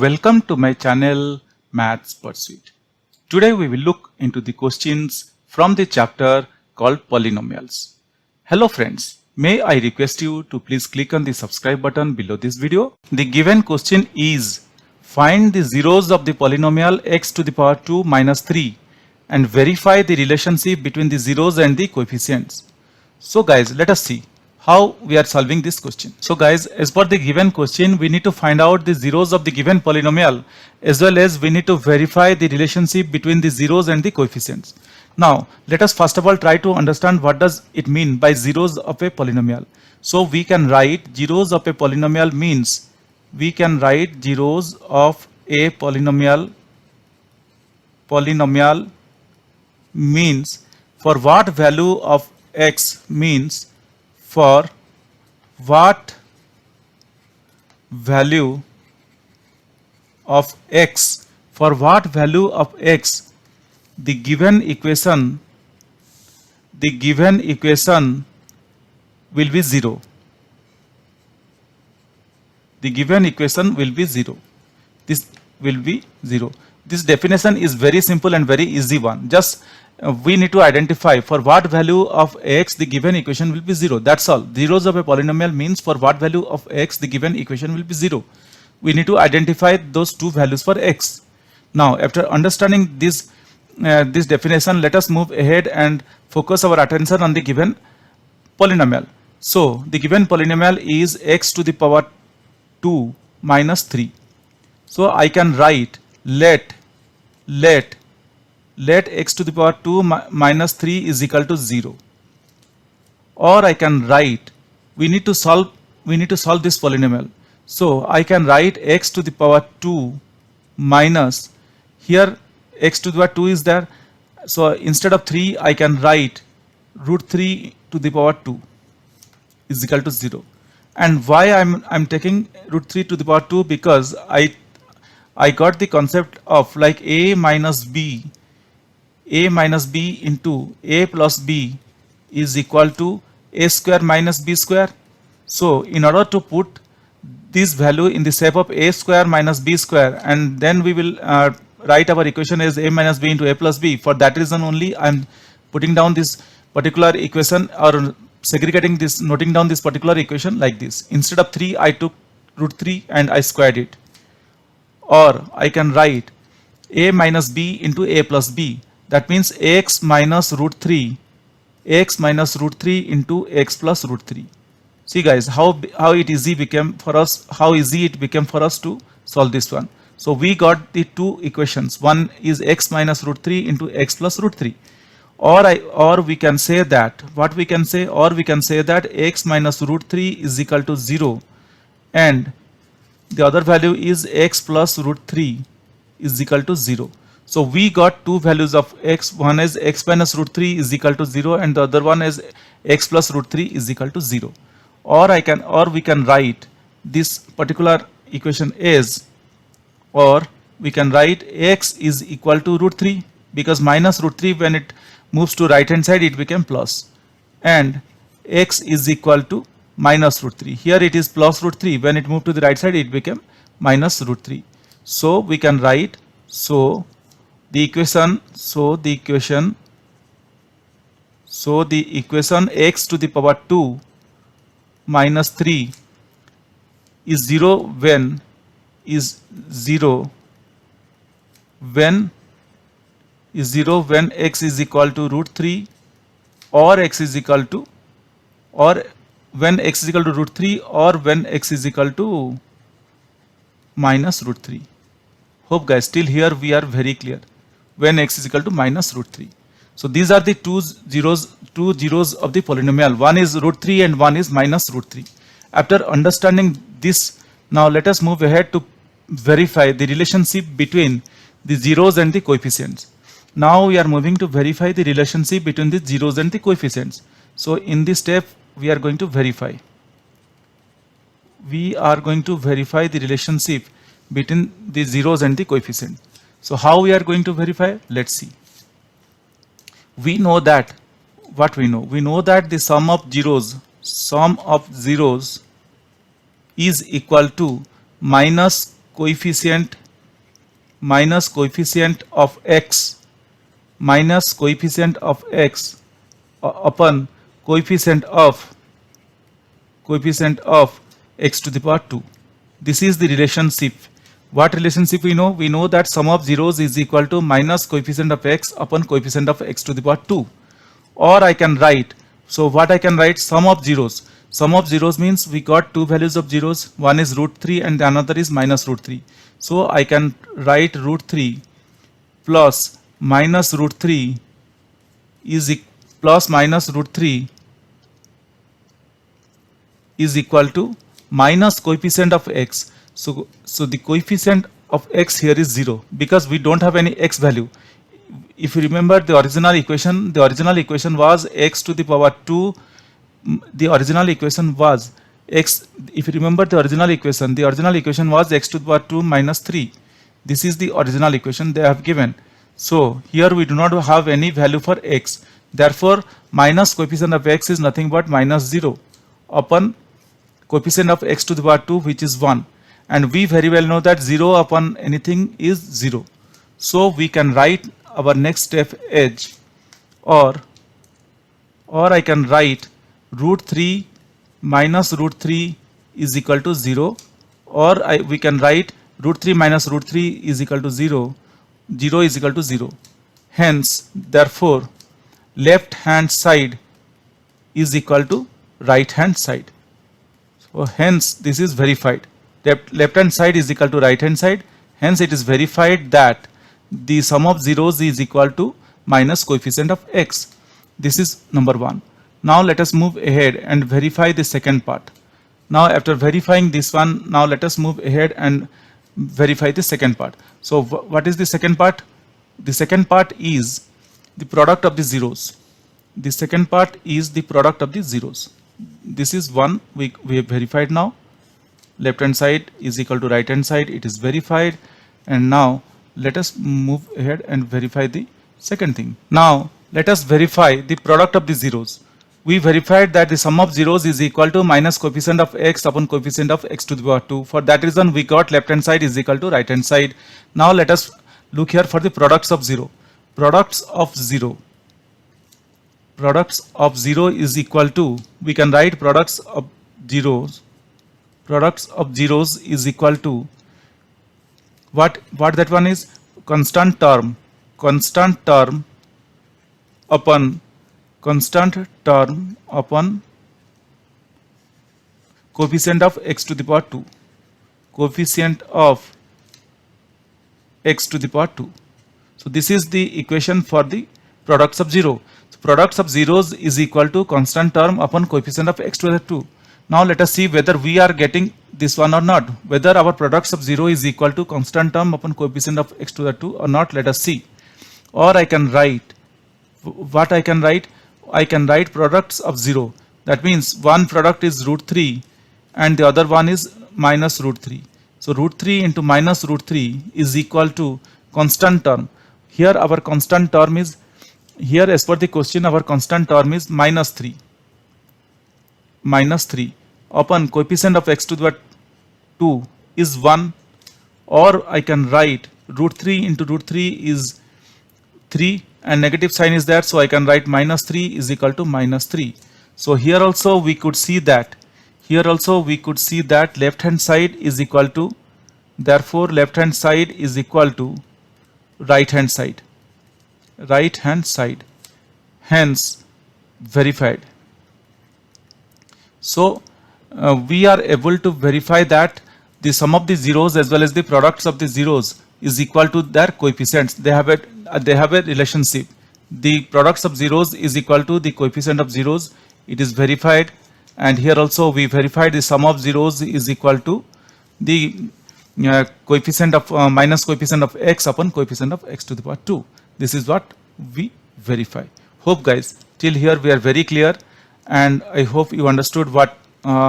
Welcome to my channel Maths Pursuit. Today we will look into the questions from the chapter called Polynomials. Hello friends, may I request you to please click on the subscribe button below this video. The given question is find the zeros of the polynomial x to the power 2 minus 3 and verify the relationship between the zeros and the coefficients. So guys, let us see how we are solving this question. So guys, as per the given question, we need to find out the zeros of the given polynomial as well as we need to verify the relationship between the zeros and the coefficients. Now, let us first of all try to understand what does it mean by zeros of a polynomial. So we can write zeros of a polynomial means we can write zeros of a polynomial means for what value of x means for what value of x the given equation will be 0. The given equation will be 0. This will be 0. This definition is very simple and very easy one. Just we need to identify for what value of x the given equation will be 0. That's all. Zeros of a polynomial means for what value of x the given equation will be 0. We need to identify those two values for x. Now, after understanding this definition, let us move ahead and focus our attention on the given polynomial. So, the given polynomial is x to the power 2 minus 3. So, I can write let x to the power 2 minus 3 is equal to 0. Or I can write, we need to solve this polynomial. So I can write x to the power 2 minus, here x to the power 2 is there. So instead of 3, I can write root 3 to the power 2 is equal to 0. And why I'm taking root 3 to the power 2? Because I got the concept of like a minus b into a plus b is equal to a square minus b square. So in order to put this value in the shape of a square minus b square, and then we will write our equation as a minus b into a plus b. For that reason only I'm putting down this particular equation or segregating this, noting down this particular equation like this. Instead of 3, I took root 3 and I squared it. Or I can write a minus b into a plus b. That means x minus root 3 into x plus root 3. See guys, how easy it became for us to solve this one. So we got the two equations. One is x minus root 3 into x plus root 3. Or we can say that x minus root 3 is equal to 0 and the other value is x plus root 3 is equal to 0. So we got two values of x. One is x minus root 3 is equal to 0 and the other one is x plus root 3 is equal to 0. Or we can write this particular equation as, or we can write x is equal to root 3, because minus root 3 when it moves to right hand side it became plus, and x is equal to minus root 3. Here it is plus root 3. When it moved to the right side it became minus root 3. So we can write, the equation x to the power 2 minus 3 is 0 when x is equal to root 3 or x is equal to, or when x is equal to root 3 or when x is equal to minus root 3. Hope guys, till here we are very clear. When x is equal to minus root 3. So these are the two zeros of the polynomial. One is root 3 and one is minus root 3. After understanding this, now let us move ahead to verify the relationship between the zeros and the coefficients. Now we are moving to verify the relationship between the zeros and the coefficients. So in this step we are going to verify. The relationship between the zeros and the coefficient. So how we are going to verify? Let's see. We know that what we know? We know that the sum of zeros is equal to minus coefficient of x minus coefficient of x upon coefficient of x to the power 2. This is the relationship. What relationship we know? We know that sum of zeros is equal to minus coefficient of x upon coefficient of x to the power 2. Or I can write, so what I can write? Sum of zeros. Sum of zeros means we got two values of zeros. One is root 3 and the another is minus root 3. So I can write root 3 plus minus root 3 is plus minus root 3 is equal to minus coefficient of x. So the coefficient of x here is 0 because we don't have any x value. If you remember the original equation was x to the power 2. The original equation was x. If you remember the original equation was x to the power 2 minus 3. This is the original equation they have given. So here we do not have any value for x. Therefore, minus coefficient of x is nothing but minus 0 upon coefficient of x to the power 2, which is 1. And we very well know that 0 upon anything is 0. So we can write our next step as, or I can write root 3 minus root 3 is equal to 0, or we can write root 3 minus root 3 is equal to 0. 0 is equal to 0. Hence, therefore, left hand side is equal to right hand side. So hence this is verified. Left hand side is equal to right hand side. Hence it is verified that the sum of zeros is equal to minus coefficient of x. This is number 1. Now let us move ahead and verify the second part. Now after verifying this one, now let us move ahead and verify the second part. So what is the second part? The second part is the product of the zeros. The second part is the product of the zeros. This is one we have verified now. Left hand side is equal to right hand side. It is verified. And now let us move ahead and verify the second thing. Now let us verify the product of the zeros. We verified that the sum of zeros is equal to minus coefficient of x upon coefficient of x to the power 2. For that reason we got left hand side is equal to right hand side. Now let us look here for the products of 0. Products of 0 is equal to, we can write products of zeros is equal to what that one is? Constant term upon coefficient of x to the power 2. Coefficient of x to the power 2. So this is the equation for the products of 0. So products of zeros is equal to constant term upon coefficient of x to the 2. Now let us see whether we are getting this one or not. Whether our products of 0 is equal to constant term upon coefficient of x to the 2 or not, let us see. Or I can write, what I can write? I can write products of 0. That means one product is root 3 and the other one is minus root 3. So root 3 into minus root 3 is equal to constant term. Here our constant term is, here as per the question our constant term is minus 3 upon coefficient of x to the 2 is 1, or I can write root 3 into root 3 is 3 and negative sign is there, so I can write minus 3 is equal to minus 3. So here also we could see that left hand side is equal to, therefore left hand side is equal to right hand side, hence verified. So we are able to verify that the sum of the zeros as well as the products of the zeros is equal to their coefficients. They have a relationship. The products of zeros is equal to the coefficient of zeros. It is verified. And here also we verified the sum of zeros is equal to the coefficient of minus coefficient of x upon coefficient of x to the power 2. This is what we verify. Hope guys till here we are very clear, and I hope you understood what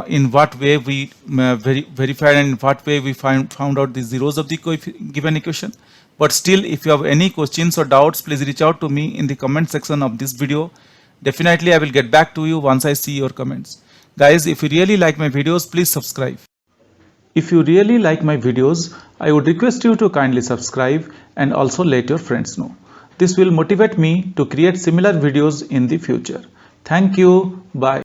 in what way we verified and in what way we found out the zeros of the given equation. But still, if you have any questions or doubts, please reach out to me in the comment section of this video. Definitely I will get back to you once I see your comments. Guys, if you really like my videos, please subscribe. If you really like my videos, I would request you to kindly subscribe and also let your friends know. This will motivate me to create similar videos in the future. Thank you. Bye.